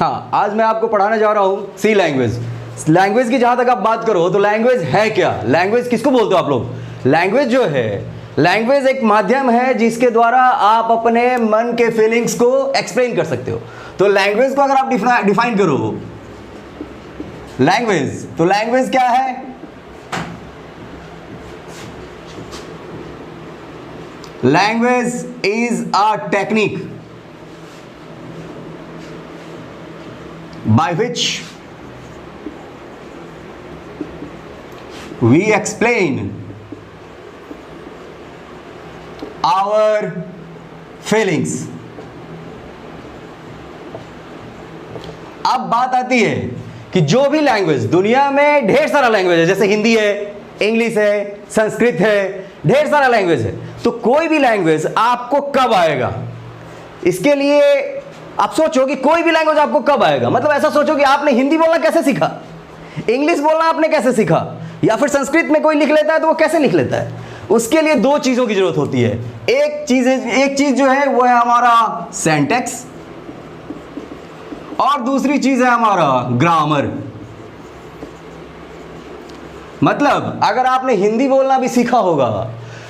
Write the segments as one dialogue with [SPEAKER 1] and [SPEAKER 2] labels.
[SPEAKER 1] हाँ, आज मैं आपको पढ़ाने जा रहा हूँ सी लैंग्वेज। लैंग्वेज की जहाँ तक आप बात करो तो लैंग्वेज है क्या? लैंग्वेज किसको बोलते हो आप लोग? लैंग्वेज जो है, लैंग्वेज एक माध्यम है जिसके द्वारा आप अपने मन के फीलिंग्स को एक्सप्लेन कर सकते हो। तो लैंग्वेज को अगर आप डिफाइन करो लैंग्वेज, तो लैंग्वेज क्या है? Language is a technique by which we explain our feelings। अब बात आती है कि जो भी लैंग्वेज, दुनिया में ढेर सारा लैंग्वेज है, जैसे हिंदी है, इंग्लिश है, संस्कृत है, ढेर सारा लैंग्वेज है। तो कोई भी लैंग्वेज आपको कब आएगा, इसके लिए आप सोचो कि कोई भी लैंग्वेज आपको कब आएगा। मतलब ऐसा सोचो कि आपने हिंदी बोलना कैसे सीखा, इंग्लिश बोलना आपने कैसे सीखा, या फिर संस्कृत में कोई लिख लेता है तो वो कैसे लिख लेता है। उसके लिए दो चीजों की जरूरत होती है। एक चीज जो है वो है हमारा सिंटैक्स, और दूसरी चीज है हमारा ग्रामर। मतलब अगर आपने हिंदी बोलना भी सीखा होगा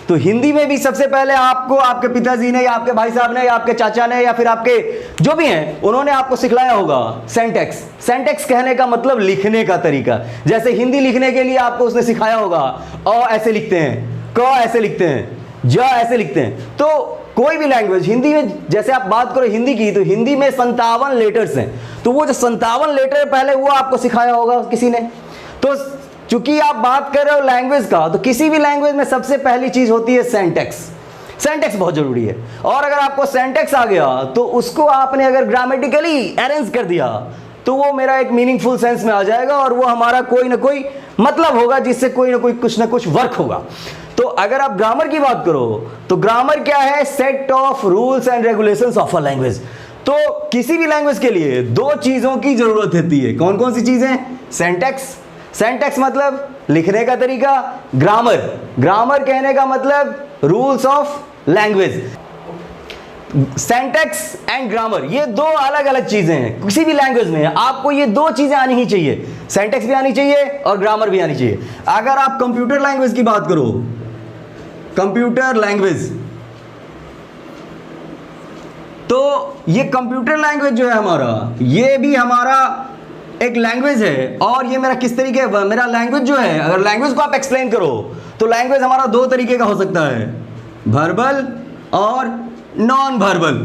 [SPEAKER 1] तो हिंदी में भी सबसे पहले आपको आपके पिताजी ने या आपके भाई साहब ने या आपके चाचा ने या फिर आपके जो भी हैं उन्होंने आपको सिखलाया होगा सिंटैक्स। सिंटैक्स कहने का मतलब लिखने का तरीका। जैसे हिंदी लिखने के लिए आपको उसने सिखाया होगा, अ ऐसे लिखते हैं, क ऐसे लिखते हैं, ज ऐसे लिखते हैं। तो कोई भी लैंग्वेज, हिंदी में जैसे आप बात करो हिंदी की, तो हिंदी में 57 लेटर्स हैं। तो वो जो 57 लेटर पहले वो आपको सिखाया होगा किसी ने। तो चूंकि आप बात कर रहे हो लैंग्वेज का, तो किसी भी लैंग्वेज में सबसे पहली चीज होती है सिंटैक्स। सिंटैक्स बहुत जरूरी है। और अगर आपको सिंटैक्स आ गया तो उसको आपने अगर ग्रामेटिकली अरेंज कर दिया तो वो मेरा एक मीनिंगफुल सेंस में आ जाएगा और वो हमारा कोई ना कोई मतलब होगा जिससे कोई ना कोई कुछ ना कुछ वर्क होगा। तो अगर आप ग्रामर की बात करो तो ग्रामर क्या है? Set of rules and regulations of a language. तो किसी भी लैंग्वेज के लिए दो चीजों की जरूरत होती है। कौन कौन सी चीजें? सिंटैक्स, सिंटैक्स मतलब लिखने का तरीका, ग्रामर, ग्रामर कहने का मतलब rules of language. Syntax and grammar ये दो अलग अलग चीजें हैं। किसी भी लैंग्वेज में आपको ये दो चीजें आनी ही चाहिए, सिंटैक्स भी आनी चाहिए और ग्रामर भी आनी चाहिए। अगर आप कंप्यूटर लैंग्वेज की बात करो, कंप्यूटर लैंग्वेज, तो ये कंप्यूटर लैंग्वेज जो है हमारा, ये भी हमारा एक लैंग्वेज है। और ये मेरा किस तरीके, मेरा लैंग्वेज जो है, अगर लैंग्वेज को आप एक्सप्लेन करो तो लैंग्वेज हमारा दो तरीके का हो सकता है, वर्बल और नॉन वर्बल।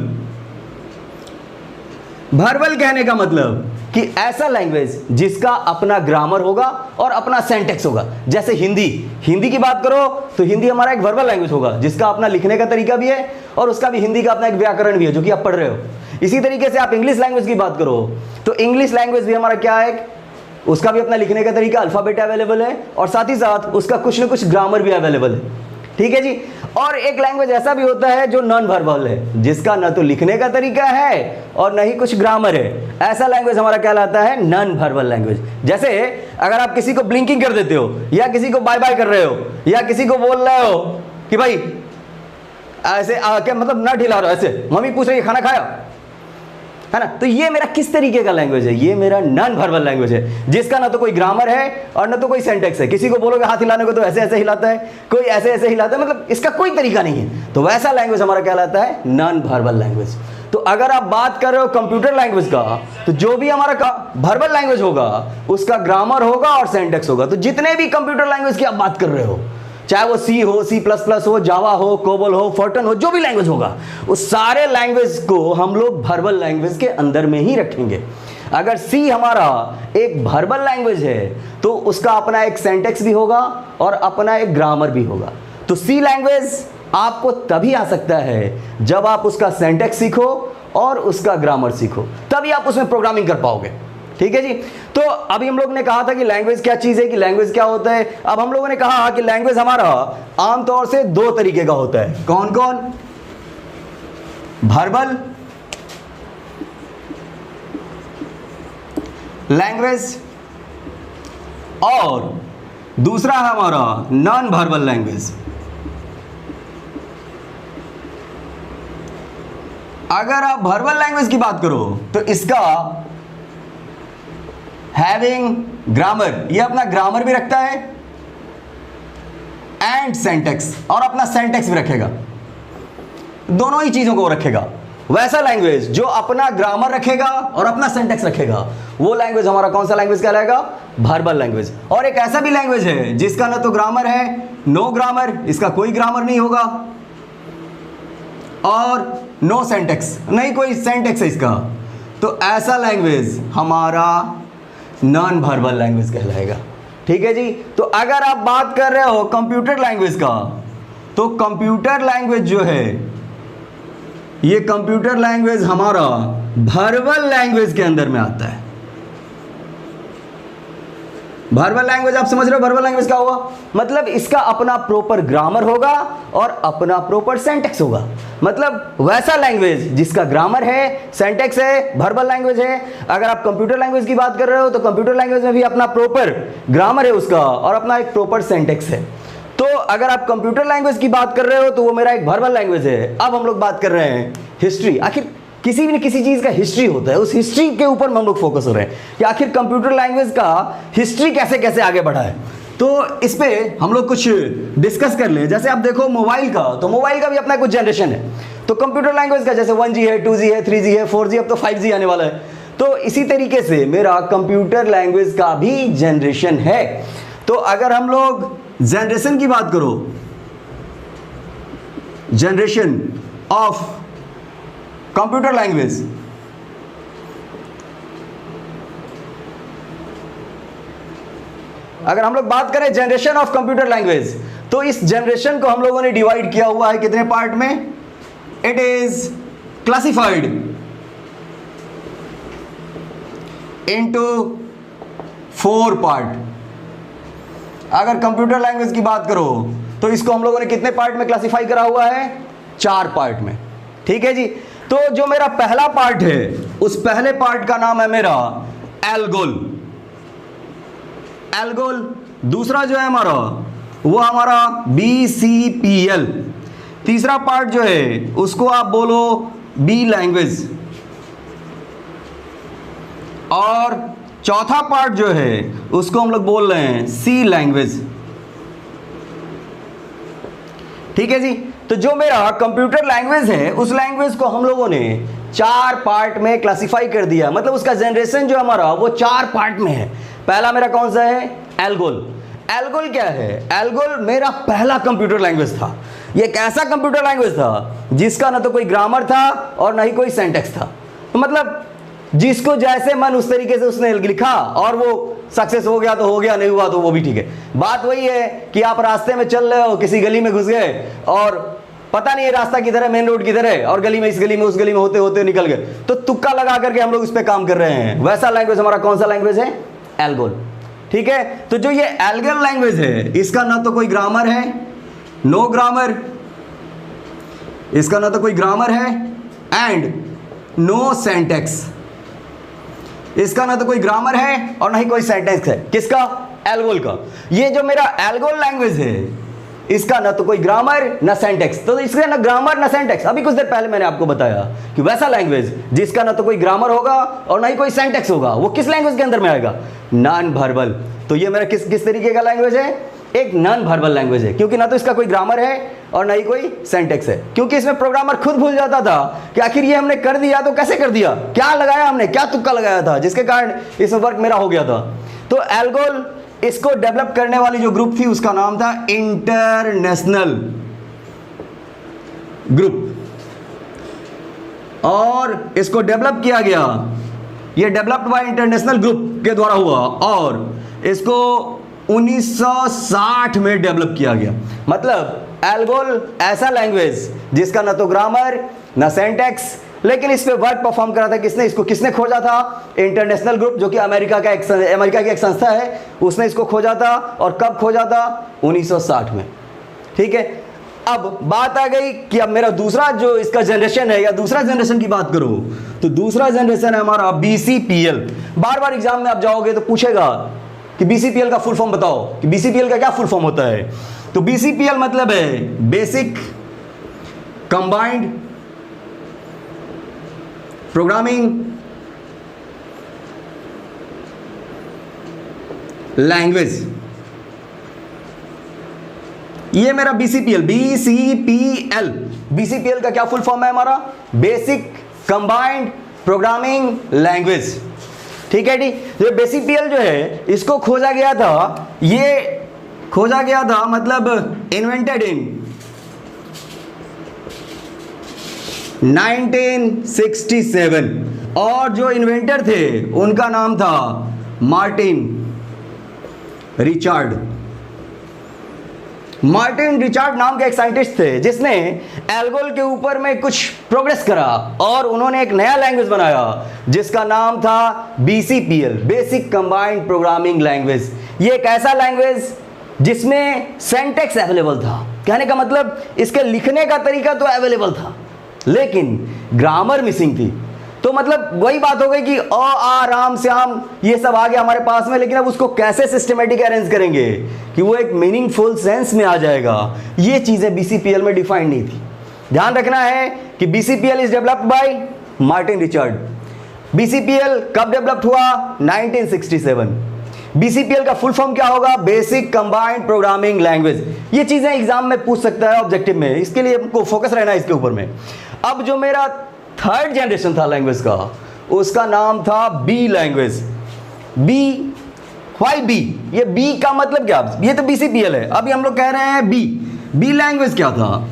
[SPEAKER 1] वर्बल कहने का मतलब कि ऐसा लैंग्वेज जिसका अपना ग्रामर होगा और अपना सिंटैक्स होगा। जैसे हिंदी, हिंदी की बात करो तो हिंदी हमारा एक वर्बल लैंग्वेज होगा जिसका अपना लिखने का तरीका भी है और उसका भी हिंदी का अपना एक व्याकरण भी है जो कि आप पढ़ रहे हो। इसी तरीके से आप इंग्लिश लैंग्वेज की बात करो तो इंग्लिश लैंग्वेज भी हमारा क्या है, उसका भी अपना लिखने का तरीका, अल्फाबेट अवेलेबल है और साथ ही साथ उसका कुछ ना कुछ ग्रामर भी अवेलेबल है। ठीक है जी। और एक लैंग्वेज ऐसा भी होता है जो नॉन वर्बल है, जिसका न तो लिखने का तरीका है और न ही कुछ ग्रामर है। ऐसा लैंग्वेज हमारा कहलाता है नॉन वर्बल लैंग्वेज। जैसे अगर आप किसी को ब्लिंकिंग कर देते हो या किसी को बाय बाय कर रहे हो या किसी को बोल रहे हो कि भाई ऐसे क्या मतलब नट हिला रहा हो, ऐसे मम्मी पूछ रही है खाना खाया, है ना, तो ये मेरा किस तरीके का लैंग्वेज है? ये मेरा नॉन वर्बल लैंग्वेज है जिसका ना तो कोई ग्रामर है और ना तो कोई सिंटैक्स है। किसी को बोलोगे हाथ हिलाने को तो ऐसे ऐसे हिलाता है, कोई ऐसे ऐसे हिलाता है, मतलब इसका कोई तरीका नहीं है। तो वैसा लैंग्वेज हमारा कहलाता है नॉन वर्बल लैंग्वेज। तो अगर आप बात कर रहे हो कंप्यूटर लैंग्वेज का, तो जो भी हमारा वर्बल लैंग्वेज होगा उसका ग्रामर होगा और सिंटैक्स होगा। तो जितने भी कंप्यूटर लैंग्वेज की आप बात कर रहे हो, चाहे वो सी हो, C++ हो, जावा हो, कोबल हो, फोर्टन हो, जो भी लैंग्वेज होगा, उस सारे लैंग्वेज को हम लोग वर्बल लैंग्वेज के अंदर में ही रखेंगे। अगर सी हमारा एक वर्बल लैंग्वेज है तो उसका अपना एक सिंटैक्स भी होगा और अपना एक ग्रामर भी होगा। तो सी लैंग्वेज आपको तभी आ सकता है जब आप उसका सिंटैक्स सीखो और उसका ग्रामर सीखो, तभी आप उसमें प्रोग्रामिंग कर पाओगे। ठीक है जी। तो अभी हम लोग ने कहा था कि लैंग्वेज क्या चीज है, कि लैंग्वेज क्या होता है। अब हम लोगों ने कहा कि लैंग्वेज हमारा आमतौर से दो तरीके का होता है। कौन कौन? वर्बल लैंग्वेज और दूसरा है हमारा नॉन वर्बल लैंग्वेज। अगर आप वर्बल लैंग्वेज की बात करो तो इसका हैविंग ग्रामर, ये अपना ग्रामर भी रखता है एंड सेंटेक्स, और अपना सेंटेक्स भी रखेगा, दोनों ही चीजों को रखेगा। वैसा लैंग्वेज जो अपना ग्रामर रखेगा और अपना सेंटेक्स रखेगा, वो लैंग्वेज हमारा कौन सा लैंग्वेज कहलाएगा? Verbal language. और एक ऐसा भी लैंग्वेज है जिसका ना तो ग्रामर है, नो ग्रामर, इसका कोई ग्रामर नहीं होगा, और नो सेंटेक्स, नहीं कोई सेंटेक्स है इसका, तो ऐसा लैंग्वेज हमारा नॉन वर्बल लैंग्वेज कहलाएगा। ठीक है जी। तो अगर आप बात कर रहे हो कंप्यूटर लैंग्वेज का, तो कंप्यूटर लैंग्वेज जो है, ये कंप्यूटर लैंग्वेज हमारा वर्बल लैंग्वेज के अंदर में आता है। वर्बल लैंग्वेज आप समझ रहे हो? वर्बल लैंग्वेज क्या हुआ? मतलब इसका अपना प्रॉपर ग्रामर होगा और अपना प्रॉपर सेंटेक्स होगा। मतलब वैसा लैंग्वेज जिसका ग्रामर है, सेंटेक्स है, वर्बल लैंग्वेज है। अगर आप कंप्यूटर लैंग्वेज की बात कर रहे हो तो कंप्यूटर लैंग्वेज में भी अपना प्रॉपर ग्रामर है उसका, और अपना एक प्रॉपर सेंटेक्स है। तो अगर आप कंप्यूटर लैंग्वेज की बात कर रहे हो तो वो मेरा एक वर्बल लैंग्वेज है। अब हम लोग बात कर रहे हैं हिस्ट्री। आखिर किसी भी किसी चीज का हिस्ट्री होता है, उस हिस्ट्री के ऊपर हम लोग फोकस हो रहे हैं कि आखिर कंप्यूटर लैंग्वेज का हिस्ट्री कैसे कैसे आगे बढ़ा है। तो इस पे हम लोग कुछ डिस्कस कर ले। जैसे आप देखो मोबाइल का, तो मोबाइल का भी अपना कुछ जनरेशन है। तो कंप्यूटर लैंग्वेज का जैसे 1G है, 2G है, 3G है, 4G, अब तो 5G आने वाला है। तो इसी तरीके से मेरा कंप्यूटर लैंग्वेज का भी जनरेशन है। तो अगर हम लोग जनरेशन की बात करो, जनरेशन ऑफ कंप्यूटर लैंग्वेज, अगर हम लोग बात करें जनरेशन ऑफ कंप्यूटर लैंग्वेज, तो इस जनरेशन को हम लोगों ने डिवाइड किया हुआ है कितने पार्ट में? It is classified into 4 part. अगर कंप्यूटर लैंग्वेज की बात करो तो इसको हम लोगों ने कितने पार्ट में क्लासिफाई करा हुआ है? 4 पार्ट में। ठीक है जी। तो जो मेरा पहला पार्ट है, उस पहले पार्ट का नाम है मेरा एल्गोल। एल्गोल। दूसरा जो है हमारा, वो हमारा BCPL। तीसरा पार्ट जो है उसको आप बोलो बी लैंग्वेज। और चौथा पार्ट जो है उसको हम लोग बोल रहे हैं सी लैंग्वेज। ठीक है जी। तो जो मेरा कंप्यूटर लैंग्वेज है, उस लैंग्वेज को हम लोगों ने 4 पार्ट में क्लासिफाई कर दिया। मतलब उसका जनरेशन जो हमारा वो 4 पार्ट में है। पहला मेरा कौन सा है? एल्गोल। एल्गोल क्या है? एल्गोल मेरा पहला कंप्यूटर लैंग्वेज था। ये एक ऐसा कंप्यूटर लैंग्वेज था जिसका ना तो कोई ग्रामर था और ना ही कोई सेंटेक्स था। तो मतलब जिसको जैसे मन उस तरीके से उसने लिखा, और वो सक्सेस हो गया तो हो गया, नहीं हुआ तो वो भी ठीक है। बात वही है कि आप रास्ते में चल रहे हो, किसी गली में घुस गए और पता नहीं है रास्ता किधर है, मेन रोड किधर है, और गली में इस गली में उस गली में होते होते निकल गए, तो तुक्का लगा करके हम लोग इस पे काम कर रहे हैं। वैसा लैंग्वेज हमारा कौन सा लैंग्वेज है? एल्गोल। ठीक है। तो जो ये एल्गोल लैंग्वेज है, इसका ना तो कोई ग्रामर है, नो ग्रामर, इसका ना तो कोई ग्रामर है एंड नो सेंटेक्स। इसका ना तो कोई ग्रामर है और ना ही कोई सेंटेक्स है। किसका? एल्गोल का। ये जो मेरा एल्गोल लैंग्वेज है, इसका ना तो कोई ग्रामर ना सेंटेक्स। तो इसका ना ग्रामर ना सेंटेक्स। अभी कुछ देर पहले मैंने आपको बताया कि वैसा लैंग्वेज जिसका ना तो कोई ग्रामर होगा और ना ही कोई सेंटेक्स होगा, वो किस लैंग्वेज के अंदर में आएगा? Non verbal. तो ये मेरा किस तरीके का लैंग्वेज है? एक नॉन वर्बल लैंग्वेज है, क्योंकि ना तो इसका कोई ग्रामर है और ना ही कोई सेंटेक्स है। क्योंकि इसमें प्रोग्रामर खुद भूल जाता था कि आखिर ये हमने कर दिया तो कैसे कर दिया, क्या लगाया हमने, क्या तुक्का लगाया था, जिसके कारण इसमें वर्क मेरा हो गया था। तो एल्गोल, इसको डेवलप करने वाली जो ग्रुप थी उसका नाम था इंटरनेशनल ग्रुप, और इसको डेवलप किया गया, ये डेवलप्ड बाय इंटरनेशनल ग्रुप के द्वारा हुआ, और इसको 1960 में डेवलप किया गया। मतलब एल्गोल ऐसा लैंग्वेज जिसका ना तो ग्रामर ना सेंटेक्स, लेकिन इस पे वर्क परफॉर्म करा था किसने? इसको किसने खोजा था? इंटरनेशनल ग्रुप, जो कि अमेरिका की एक संस्था है, उसने इसको खोजा था। और कब खोजा था? 1960 में। ठीक है। अब बात आ गई कि अब मेरा दूसरा जो इसका जनरेशन है, या दूसरा जनरेशन की बात करो तो दूसरा जनरेशन है हमारा BCPL। बार बार एग्जाम में आप जाओगे तो पूछेगा कि BCPL का फुल फॉर्म बताओ, कि BCPL का क्या फुल फॉर्म होता है। तो BCPL मतलब है बेसिक कंबाइंड प्रोग्रामिंग लैंग्वेज। ये मेरा बीसीपीएल, बीसीपीएल, बीसीपीएल का क्या फुल फॉर्म है हमारा? Basic combined programming language. ठीक है जी। ये बेसीपीएल जो है इसको खोजा गया था, ये खोजा गया था मतलब इन्वेंटेड इन 1967 और जो इन्वेंटर थे उनका नाम था मार्टिन रिचार्ड। मार्टिन रिचार्ड नाम के एक साइंटिस्ट थे जिसने एल्गोल के ऊपर में कुछ प्रोग्रेस करा और उन्होंने एक नया लैंग्वेज बनाया जिसका नाम था BCPL, basic combined programming language. ये एक ऐसा लैंग्वेज जिसमें सिंटैक्स अवेलेबल था, कहने का मतलब इसके लिखने का तरीका तो अवेलेबल था लेकिन ग्रामर मिसिंग थी। तो मतलब वही बात हो गई कि अ आ राम श्याम ये सब आ गया हमारे पास में, लेकिन अब उसको कैसे सिस्टमेटिक अरेंज करेंगे कि वो एक मीनिंगफुल सेंस में आ जाएगा, ये चीजें बीसीपीएल में डिफाइंड नहीं थी। ध्यान रखना है कि BCPL is developed by Martin Richard. BCPL कब डेवलप्ड हुआ? 1967। बीसीपीएल का फुल फॉर्म क्या होगा? Basic combined programming language. ये चीजें एग्जाम में पूछ सकता है ऑब्जेक्टिव में, इसके लिए हमको फोकस रहना है इसके ऊपर में। अब जो मेरा थर्ड जनरेशन था लैंग्वेज का, उसका नाम था B language. B, why B? ये बी का मतलब क्या? ये तो बीसीपीएल है, अभी हम लोग कह रहे हैं बी। बी लैंग्वेज क्या था?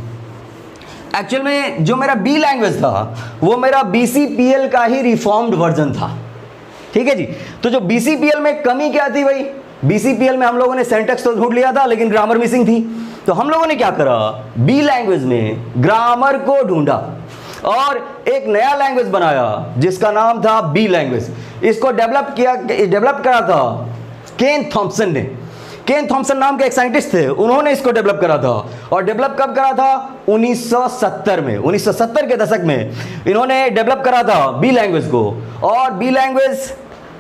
[SPEAKER 1] एक्चुअल में जो मेरा बी लैंग्वेज था वो मेरा बीसीपीएल का ही रिफॉर्म्ड वर्जन था। ठीक है जी। तो जो बीसीपीएल में कमी क्या थी भाई? बीसीपीएल में हम लोगों ने सिंटैक्स तो ढूंढ लिया था लेकिन ग्रामर मिसिंग थी। तो हम लोगों ने क्या करा? बी लैंग्वेज में ग्रामर को ढूंढा और एक नया लैंग्वेज बनाया जिसका नाम था बी लैंग्वेज। इसको डेवलप करा था केन थॉम्पसन ने। केन थॉम्पसन नाम के एक साइंटिस्ट थे, उन्होंने इसको डेवलप करा था। और डेवलप कब करा था? 1970 में, 1970 के दशक में इन्होंने डेवलप करा था बी लैंग्वेज को। और बी लैंग्वेज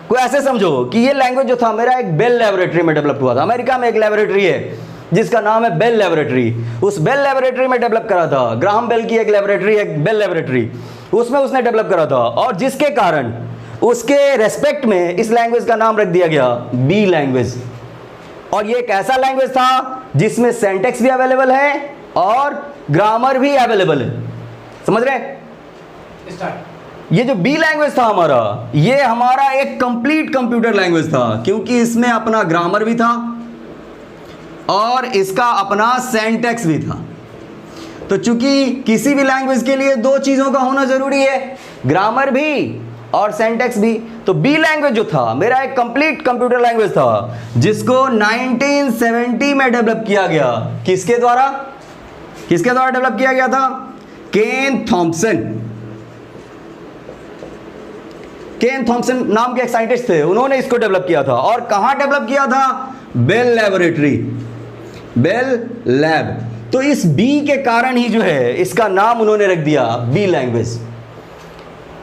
[SPEAKER 1] को ऐसे समझो कि ये लैंग्वेज जो था मेरा एक बेल लेबोरेटरी में डेवलप हुआ था। अमेरिका में एक लेबोरेटरी है जिसका नाम है बेल लेबोरेटरी। उस बेल लेबोरेटरी में डेवलप करा था, ग्राहम बेल की एक लेबोरेटरी है बेल लेबोरेटरी, उसमें उसने डेवलप करा था और जिसके कारण उसके रेस्पेक्ट में इस लैंग्वेज का नाम रख दिया गया बी लैंग्वेज। और ये एक ऐसा लैंग्वेज था जिसमें सिंटैक्स भी अवेलेबल है और ग्रामर भी अवेलेबल है। समझ रहे हैं? ये जो बी लैंग्वेज था हमारा, ये हमारा एक कंप्लीट कंप्यूटर लैंग्वेज था क्योंकि इसमें अपना ग्रामर भी था और इसका अपना सिंटैक्स भी था। तो चूंकि किसी भी लैंग्वेज के लिए दो चीजों का होना जरूरी है, ग्रामर भी और सिंटैक्स भी। तो बी लैंग्वेज जो था मेरा एक कंप्लीट कंप्यूटर लैंग्वेज था जिसको 1970 में डेवलप किया गया। किसके द्वारा डेवलप किया गया था? केन थॉम्पसन। केन थॉम्पसन नाम के एक साइंटिस्ट थे, उन्होंने इसको डेवलप किया था। और कहां डेवलप किया था? Bell laboratory, Bell lab. तो इस बी के कारण ही जो है इसका नाम उन्होंने रख दिया बी लैंग्वेज।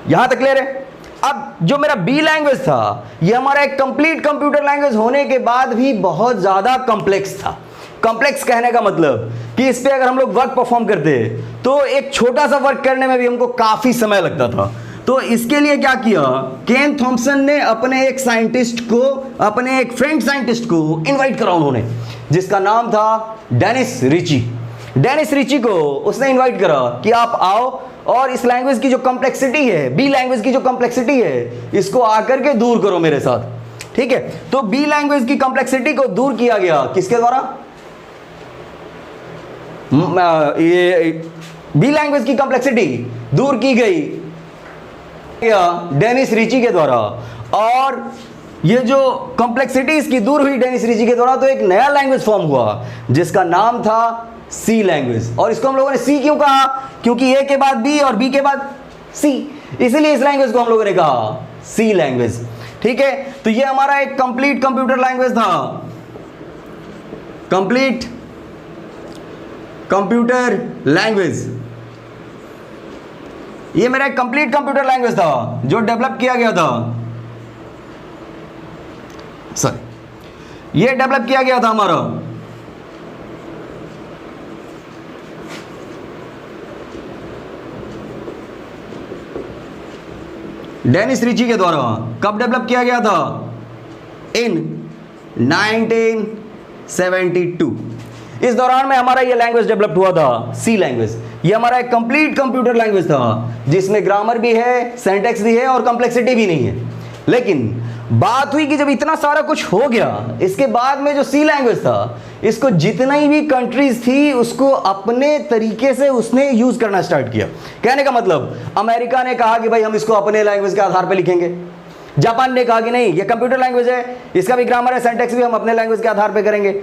[SPEAKER 1] यहां तक क्लियर है? अब जो मेरा बी लैंग्वेज था ये हमारा एक कंप्लीट कंप्यूटर लैंग्वेज होने के बाद भी बहुत ज्यादा कॉम्प्लेक्स था। कॉम्प्लेक्स कहने का मतलब कि इस पे अगर हम लोग वर्क परफॉर्म करते तो एक छोटा सा वर्क करने में भी हमको काफी समय लगता था। तो इसके लिए क्या किया? केन थॉम्पसन ने अपने एक साइंटिस्ट को, अपने एक फ्रेंड साइंटिस्ट को इनवाइट करा उन्होंने, जिसका नाम था डेनिस रिची। डेनिस रिची को उसने इनवाइट करा कि आप आओ और इस लैंग्वेज की जो कॉम्प्लेक्सिटी है, बी लैंग्वेज की जो कॉम्प्लेक्सिटी है, इसको आकर के दूर करो मेरे साथ। ठीक है। तो बी लैंग्वेज की कॉम्प्लेक्सिटी को दूर किया गया किसके द्वारा? ये बी लैंग्वेज की कॉम्प्लेक्सिटी दूर की गई डेनिस रिची के द्वारा। और ये जो कॉम्प्लेक्सिटी इसकी दूर हुई डेनिस रिची के द्वारा, तो एक नया लैंग्वेज फॉर्म हुआ जिसका नाम था सी लैंग्वेज। और इसको हम लोगों ने सी क्यों कहा? क्योंकि ए के बाद बी और बी के बाद सी, इसलिए इस लैंग्वेज को हम लोगों ने कहा सी लैंग्वेज। ठीक है। तो ये हमारा एक कंप्लीट कंप्यूटर लैंग्वेज था, कंप्लीट कंप्यूटर लैंग्वेज। ये मेरा एक कंप्लीट कंप्यूटर लैंग्वेज था जो डेवलप किया गया था, ये डेवलप किया गया था हमारा डेनिस रिची के द्वारा। कब डेवलप किया गया था? इन 1972। इस दौरान में हमारा ये लैंग्वेज डेवलप हुआ था, सी लैंग्वेज। ये हमारा एक कंप्लीट कंप्यूटर लैंग्वेज था जिसमें ग्रामर भी है, सिंटैक्स भी है और कॉम्प्लेक्सिटी भी नहीं है। लेकिन बात हुई कि जब इतना सारा कुछ हो गया, इसके बाद में जो सी लैंग्वेज था, इसको जितनी भी कंट्रीज थी उसको अपने तरीके से उसने यूज करना स्टार्ट किया। कहने का मतलब, अमेरिका ने कहा कि भाई हम इसको अपने लैंग्वेज के आधार पर लिखेंगे। जापान ने कहा कि नहीं, ये कंप्यूटर लैंग्वेज है, इसका भी ग्रामर है, सिंटैक्स भी हम अपने लैंग्वेज के आधार पर करेंगे।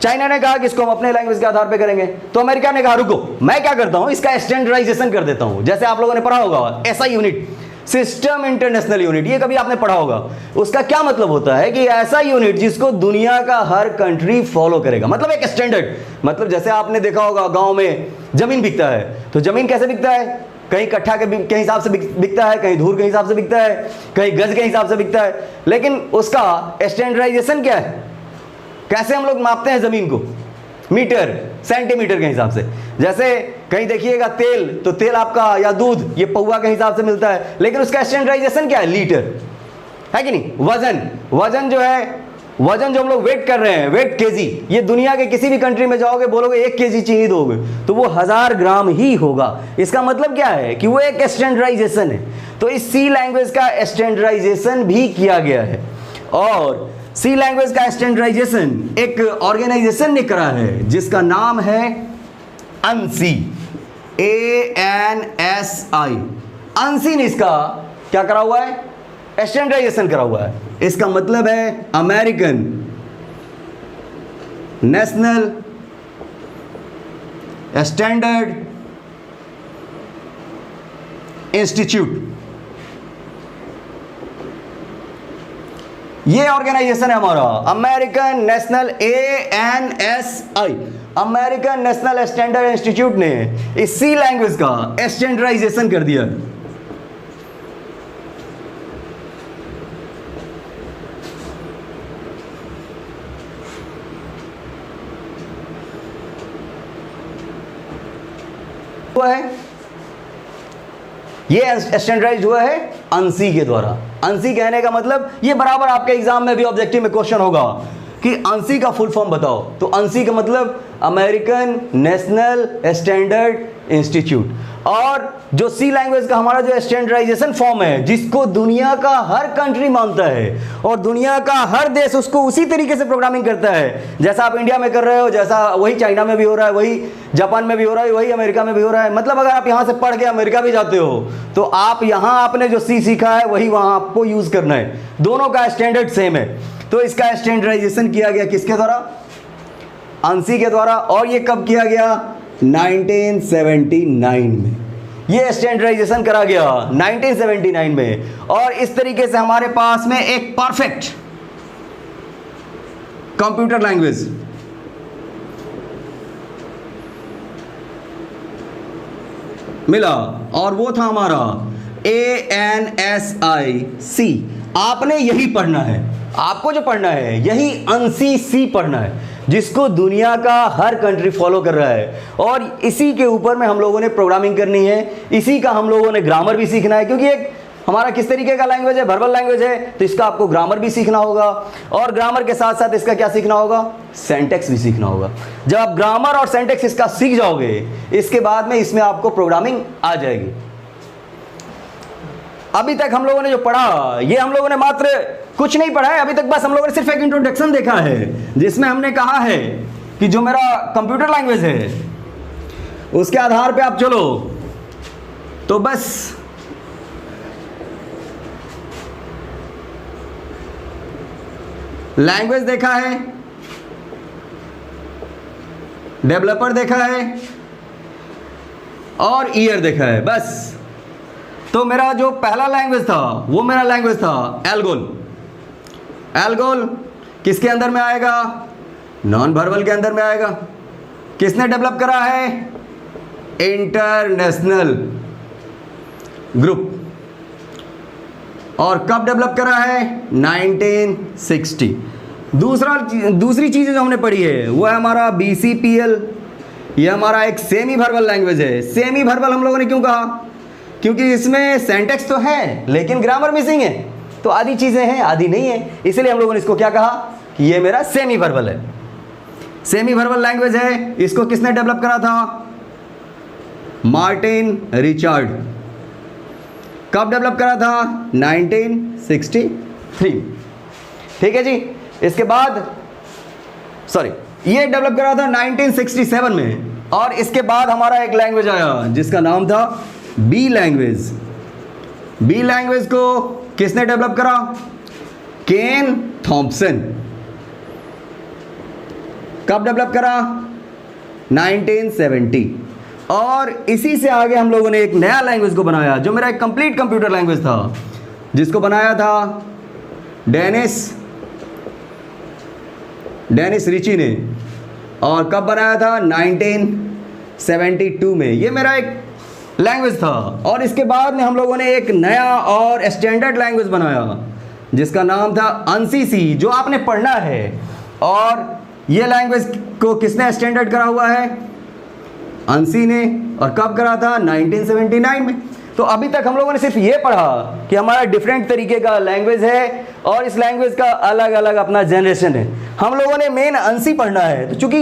[SPEAKER 1] चाइना ने कहा कि इसको हम अपने लैंग्वेज के आधार पे करेंगे। तो अमेरिका ने कहा रुको, मैं क्या करता हूं, इसका स्टैंडर्डाइजेशन कर देता हूं। जैसे आप लोगों ने पढ़ा होगा ऐसा यूनिट, सिस्टम इंटरनेशनल यूनिट, ये कभी आपने पढ़ा होगा। उसका क्या मतलब होता है कि ऐसा यूनिट जिसको दुनिया का हर कंट्री फॉलो करेगा, मतलब एक स्टैंडर्ड। मतलब जैसे आपने देखा होगा गांव में जमीन बिकता है, तो जमीन कैसे बिकता है, कहीं कट्ठा के हिसाब से बिकता है, कहीं धूर के हिसाब से बिकता है, कहीं गज के हिसाब से बिकता है। लेकिन उसका स्टैंडर्डाइजेशन क्या है, कैसे हम लोग मापते हैं जमीन को, मीटर सेंटीमीटर के हिसाब से। जैसे कहीं देखिएगा तेल, तो तेल आपका या दूध ये पौवा के हिसाब से मिलता है, लेकिन उसका स्टैंडर्डाइजेशन क्या है, लीटर है कि नहीं। वजन जो है, वजन जो हम लोग वेट कर रहे हैं, वेट केजी, ये दुनिया के किसी भी कंट्री में जाओगे, बोलोगे 1 केजी चाहिए दोगे, तो वो 1000 ग्राम ही होगा। इसका मतलब क्या है कि वो एक स्टैंडर्डाइजेशन है। तो इस सी लैंग्वेज का स्टैंडर्डाइजेशन भी किया गया है। और सी लैंग्वेज का स्टैंडर्डाइजेशन एक ऑर्गेनाइजेशन ने करा है जिसका नाम है ANSI, ANSI। ANSI ने इसका क्या करा हुआ है, स्टैंडर्डाइजेशन करा हुआ है। इसका मतलब है अमेरिकन नेशनल स्टैंडर्ड इंस्टीट्यूट। ये ऑर्गेनाइजेशन है हमारा American national, ANSI, American national standard institute ने इस सी लैंग्वेज का स्टैंडर्डाइजेशन कर दिया। हुआ है, ये स्टैंडर्डाइज हुआ है ANSI के द्वारा। ANSI कहने का मतलब, ये बराबर आपके एग्जाम में भी ऑब्जेक्टिव में क्वेश्चन होगा कि ANSI का फुल फॉर्म बताओ। तो ANSI का मतलब अमेरिकन नेशनल स्टैंडर्ड इंस्टीट्यूट। और जो सी लैंग्वेज का हमारा जो स्टैंडर्डाइजेशन फॉर्म है, जिसको दुनिया का हर कंट्री मानता है और दुनिया का हर देश उसको उसी तरीके से प्रोग्रामिंग करता है, जैसा आप इंडिया में कर रहे हो, जैसा वही चाइना में भी हो रहा है, वही जापान में भी हो रहा है, वही अमेरिका में भी हो रहा है। मतलब अगर आप यहाँ से पढ़ के अमेरिका भी जाते हो तो आप यहाँ आपने जो सी सीखा है वही वहाँ आपको यूज करना है, दोनों का स्टैंडर्ड सेम है। तो इसका स्टैंडर्डाइजेशन किया गया किसके द्वारा, ANSI के द्वारा। और ये कब किया गया, 1979 में ये स्टैंडर्डाइजेशन करा गया, 1979 में। और इस तरीके से हमारे पास में एक परफेक्ट कंप्यूटर लैंग्वेज मिला, और वो था हमारा ANSI। आपने यही पढ़ना है, आपको जो पढ़ना है यही ANSI पढ़ना है, जिसको दुनिया का हर कंट्री फॉलो कर रहा है। और इसी के ऊपर में हम लोगों ने प्रोग्रामिंग करनी है, इसी का हम लोगों ने ग्रामर भी सीखना है, क्योंकि एक हमारा किस तरीके का लैंग्वेज है, वर्बल लैंग्वेज है, तो इसका आपको ग्रामर भी सीखना होगा। और ग्रामर के साथ साथ इसका क्या सीखना होगा, सिंटैक्स भी सीखना होगा। जब आप ग्रामर और सिंटैक्स इसका सीख जाओगे, इसके बाद में इसमें आपको प्रोग्रामिंग आ जाएगी। अभी तक हम लोगों ने जो पढ़ा, ये हम लोगों ने मात्र कुछ नहीं पढ़ा है अभी तक, बस हम लोगों ने सिर्फ एक इंट्रोडक्शन देखा है, जिसमें हमने कहा है कि जो मेरा कंप्यूटर लैंग्वेज है उसके आधार पे आप चलो। तो बस लैंग्वेज देखा है, डेवलपर देखा है और ईयर देखा है, बस। तो मेरा जो पहला लैंग्वेज था वो मेरा लैंग्वेज था एल्गोल। एल्गोल किसके अंदर में आएगा, नॉन वर्बल के अंदर में आएगा। किसने डेवलप करा है, इंटरनेशनल ग्रुप। और कब डेवलप करा है, 1960। दूसरी चीज़ जो हमने पढ़ी है वो है हमारा BCPL। ये हमारा एक सेमी वर्बल लैंग्वेज है। सेमी वर्बल हम लोगों ने क्यों कहा, क्योंकि इसमें सिंटैक्स तो है लेकिन ग्रामर मिसिंग है। तो आधी चीज़ें हैं आधी नहीं है, इसलिए हम लोगों ने इसको क्या कहा, कि ये मेरा सेमी वर्बल है। सेमी वर्बल लैंग्वेज है, इसको किसने डेवलप करा था? Martin Richard. कब डेवलप करा था? 1963। ठीक है जी। इसके बाद ये डेवलप करा था 1967 में, और इसके बाद हमारा एक लैंग्वेज आया जिसका नाम था बी लैंग्वेज। बी लैंग्वेज को किसने डेवलप करा? केन थॉम्पसन। कब डेवलप करा? 1970। और इसी से आगे हम लोगों ने एक नया लैंग्वेज को बनाया जो मेरा एक कंप्लीट कंप्यूटर लैंग्वेज था, जिसको बनाया था डेनिस रिची ने। और कब बनाया था? 1972 में। ये मेरा एक लैंग्वेज था। और इसके बाद में हम लोगों ने एक नया और स्टैंडर्ड लैंग्वेज बनाया जिसका नाम था ANSI, जो आपने पढ़ना है। और ये लैंग्वेज को किसने स्टैंडर्ड करा हुआ है? ANSI ने। और कब करा था? 1979 में। तो अभी तक हम लोगों ने सिर्फ ये पढ़ा कि हमारा डिफरेंट तरीके का लैंग्वेज है और इस लैंग्वेज का अलग अलग अपना जनरेशन है। हम लोगों ने मेन ANSI पढ़ना है, तो चूंकि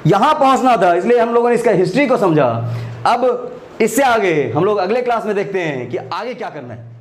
[SPEAKER 1] यहाँ पहुँचना था इसलिए हम लोगों ने इसका हिस्ट्री को समझा। अब इससे आगे हम लोग अगले क्लास में देखते हैं कि आगे क्या करना है।